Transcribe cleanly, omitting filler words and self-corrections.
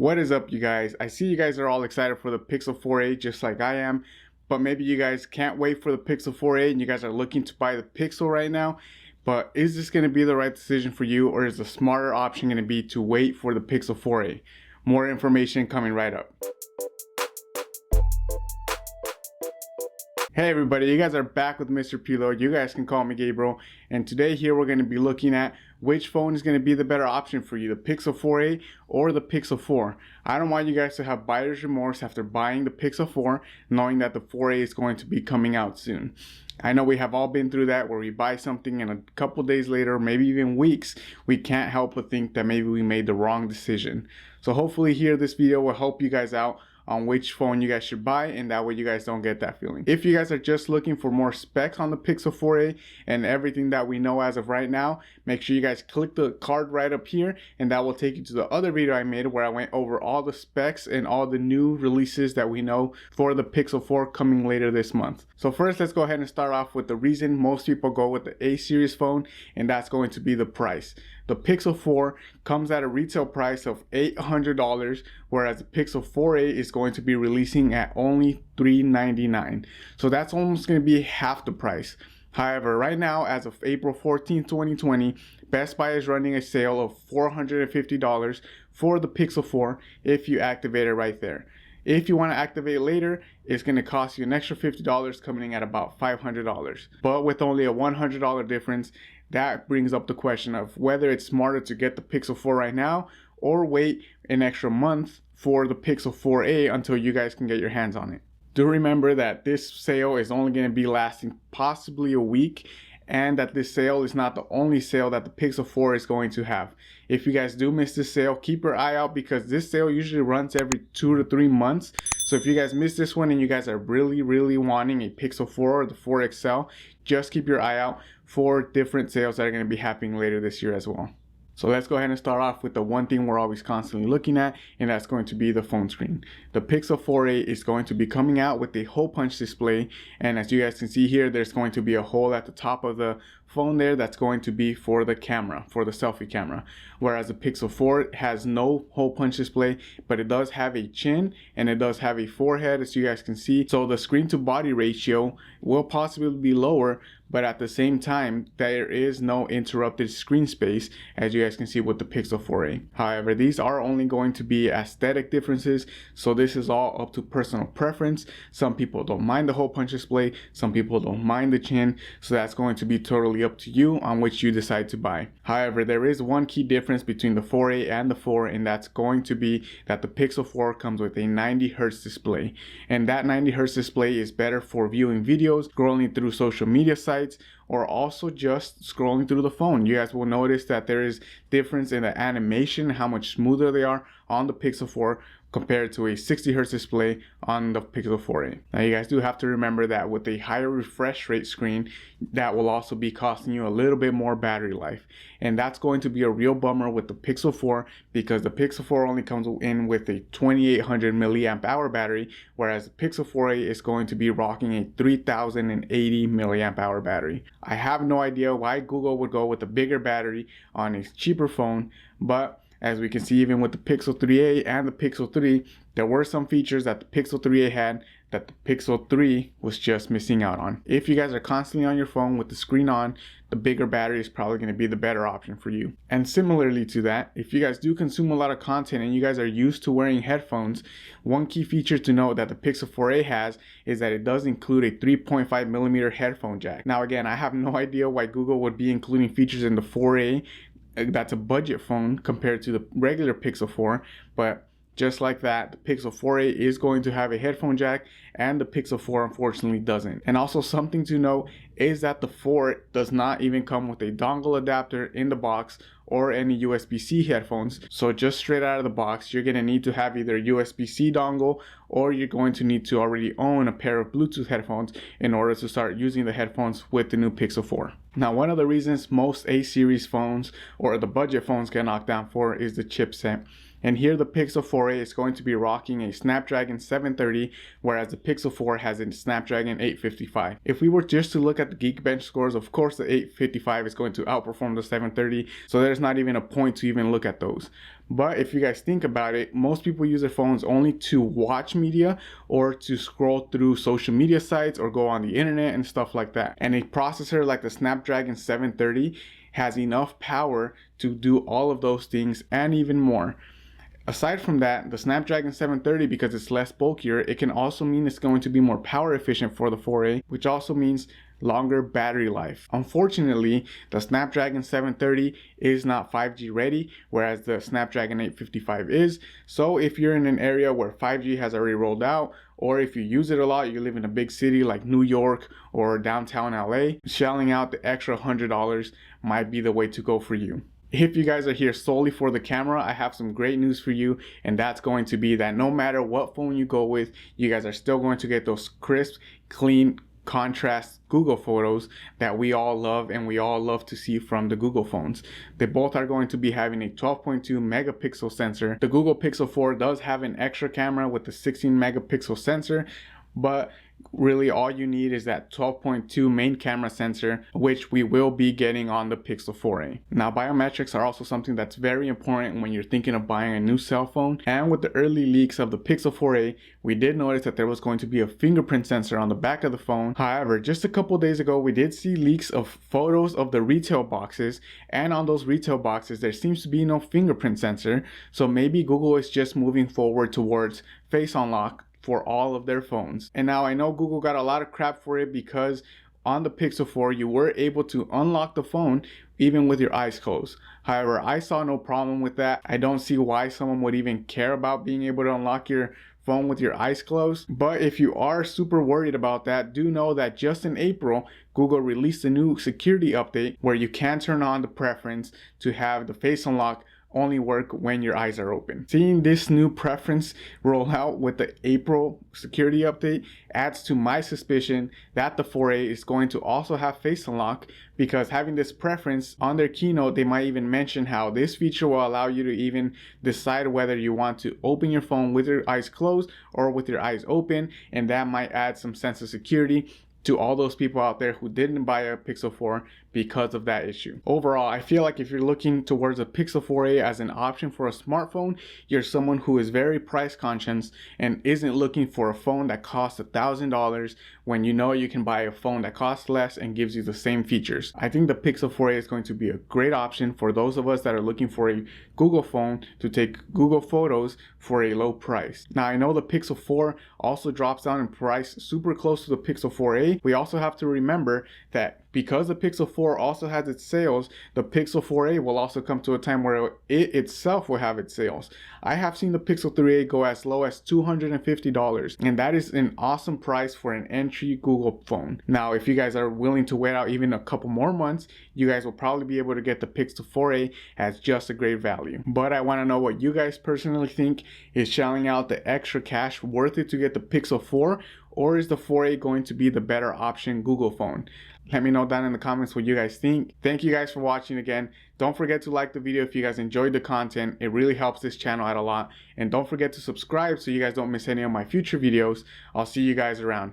What is up, you guys? I see you guys are all excited for the Pixel 4a just like I am, but maybe you guys can't wait for the Pixel 4a and you guys are looking to buy the Pixel right now. But is this going to be the right decision for you, or is the smarter option going to be to wait for the Pixel 4a? More information coming right up. Hey everybody, you guys are back with Mr. Preload. You guys can call me Gabriel, and today here we're going to be looking at which phone is going to be the better option for you, the Pixel 4a or the Pixel 4. I don't want you guys to have buyer's remorse after buying the Pixel 4, knowing that the 4a is going to be coming out soon. I know we have all been through that, where we buy something and a couple days later, maybe even weeks, we can't help but think that maybe we made the wrong decision. So hopefully here this video will help you guys out on which phone you guys should buy, and that way you guys don't get that feeling. If you guys are just looking for more specs on the Pixel 4a and everything that we know as of right now, make sure you guys click the card right up here, and that will take you to the other video I made where I went over all the specs and all the new releases that we know for the Pixel 4 coming later this month. So first, let's go ahead and start off with the reason most people go with the A series phone, and that's going to be the price. The Pixel 4 comes at a retail price of $800, whereas the Pixel 4a is going to be releasing at only $399. So that's almost going to be half the price. However, right now, as of April 14, 2020, Best Buy is running a sale of $450 for the Pixel 4 if you activate it right there. If you want to activate later, it's going to cost you an extra $50, coming in at about $500. But with only a $100 difference, that brings up the question of whether it's smarter to get the Pixel 4 right now or wait an extra month for the Pixel 4a until you guys can get your hands on it. Do remember that this sale is only going to be lasting possibly a week, and that this sale is not the only sale that the Pixel 4 is going to have. If you guys do miss this sale, keep your eye out, because this sale usually runs every 2 to 3 months. So if you guys miss this one and you guys are really wanting a Pixel 4 or the 4 XL, just keep your eye out for different sales that are going to be happening later this year as well. So let's go ahead and start off with the one thing we're always constantly looking at, and that's going to be the phone screen. The Pixel 4a is going to be coming out with a hole punch display, and as you guys can see here, there's going to be a hole at the top of the phone there that's going to be for the camera, for the selfie camera. Whereas the Pixel 4 has no hole punch display, but it does have a chin and it does have a forehead, as you guys can see. So the screen to body ratio will possibly be lower, but at the same time, there is no interrupted screen space, as you guys can see with the Pixel 4a. However, these are only going to be aesthetic differences, so this is all up to personal preference. Some people don't mind the hole punch display, some people don't mind the chin, so that's going to be totally up to you on which you decide to buy. However, there is one key difference between the 4a and the 4, and that's going to be that the Pixel 4 comes with a 90 Hz display, and that 90 Hz display is better for viewing videos, scrolling through social media sites, or also just scrolling through the phone. You guys will notice that there is difference in the animation, how much smoother they are on the Pixel 4 compared to a 60 Hz display on the Pixel 4a. Now you guys do have to remember that with a higher refresh rate screen, that will also be costing you a little bit more battery life. And that's going to be a real bummer with the Pixel 4, because the Pixel 4 only comes in with a 2800 milliamp hour battery, whereas the Pixel 4a is going to be rocking a 3080 milliamp hour battery. I have no idea why Google would go with a bigger battery on a cheaper phone, but as we can see, even with the Pixel 3a and the Pixel 3, there were some features that the Pixel 3a had that the Pixel 3 was just missing out on. If you guys are constantly on your phone with the screen on, the bigger battery is probably going to be the better option for you. And similarly to that, if you guys do consume a lot of content and you guys are used to wearing headphones, one key feature to note that the Pixel 4a has is that it does include a 3.5mm headphone jack. Now again, I have no idea why Google would be including features in the 4a. That's a budget phone compared to the regular Pixel 4, but just like that, the Pixel 4a is going to have a headphone jack, and the Pixel 4 unfortunately doesn't. And also something to note is that the 4 does not even come with a dongle adapter in the box or any USB-C headphones. So just straight out of the box, you're going to need to have either a USB-C dongle, or you're going to need to already own a pair of Bluetooth headphones in order to start using the headphones with the new Pixel 4. Now, one of the reasons most A-series phones or the budget phones get knocked down for is the chipset. And here the Pixel 4a is going to be rocking a Snapdragon 730, whereas the Pixel 4 has a Snapdragon 855. If we were just to look at the Geekbench scores, of course the 855 is going to outperform the 730, so there's not even a point to even look at those. But if you guys think about it, most people use their phones only to watch media or to scroll through social media sites or go on the internet and stuff like that. And a processor like the Snapdragon 730 has enough power to do all of those things and even more. Aside from that, the Snapdragon 730, because it's less bulkier, it can also mean it's going to be more power efficient for the 4A, which also means longer battery life. Unfortunately, the Snapdragon 730 is not 5G ready, whereas the Snapdragon 855 is. So if you're in an area where 5G has already rolled out, or if you use it a lot, you live in a big city like New York or downtown LA, shelling out the extra $100 might be the way to go for you. If you guys are here solely for the camera, I have some great news for you, and that's going to be that no matter what phone you go with, you guys are still going to get those crisp, clean, contrast Google photos that we all love and we all love to see from the Google phones. They both are going to be having a 12.2 megapixel sensor. The Google Pixel 4 does have an extra camera with the 16 megapixel sensor, but really all you need is that 12.2 main camera sensor, which we will be getting on the Pixel 4a. Now, biometrics are also something that's very important when you're thinking of buying a new cell phone, and with the early leaks of the Pixel 4a, we did notice that there was going to be a fingerprint sensor on the back of the phone. However, just a couple days ago, we did see leaks of photos of the retail boxes, and on those retail boxes there seems to be no fingerprint sensor, so maybe Google is just moving forward towards face unlock for all of their phones. And now I know Google got a lot of crap for it because on the Pixel 4 you were able to unlock the phone even with your eyes closed. However, I saw no problem with that. I don't see why someone would even care about being able to unlock your phone with your eyes closed. But if you are super worried about that, do know that just in April, Google released a new security update where you can turn on the preference to have the face unlock only work when your eyes are open. Seeing this new preference roll out with the April security update adds to my suspicion that the 4A is going to also have face unlock, because having this preference on their keynote, they might even mention how this feature will allow you to even decide whether you want to open your phone with your eyes closed or with your eyes open, and that might add some sense of security to all those people out there who didn't buy a Pixel 4 because of that issue. Overall, I feel like if you're looking towards a Pixel 4a as an option for a smartphone, you're someone who is very price conscious and isn't looking for a phone that costs $1,000 when you know you can buy a phone that costs less and gives you the same features. I think the Pixel 4a is going to be a great option for those of us that are looking for a Google phone to take Google photos for a low price. Now, I know the Pixel 4 also drops down in price super close to the Pixel 4a. We also have to remember that because the Pixel 4 also has its sales, the Pixel 4a will also come to a time where it itself will have its sales. I have seen the Pixel 3a go as low as $250, and that is an awesome price for an entry Google phone. Now, if you guys are willing to wait out even a couple more months, you guys will probably be able to get the Pixel 4a at just a great value. But I want to know what you guys personally think. Is shelling out the extra cash worth it to get the Pixel 4, or is the 4a going to be the better option Google phone? Let me know down in the comments what you guys think. Thank you guys for watching again. Don't forget to like the video if you guys enjoyed the content. It really helps this channel out a lot. And don't forget to subscribe so you guys don't miss any of my future videos. I'll see you guys around.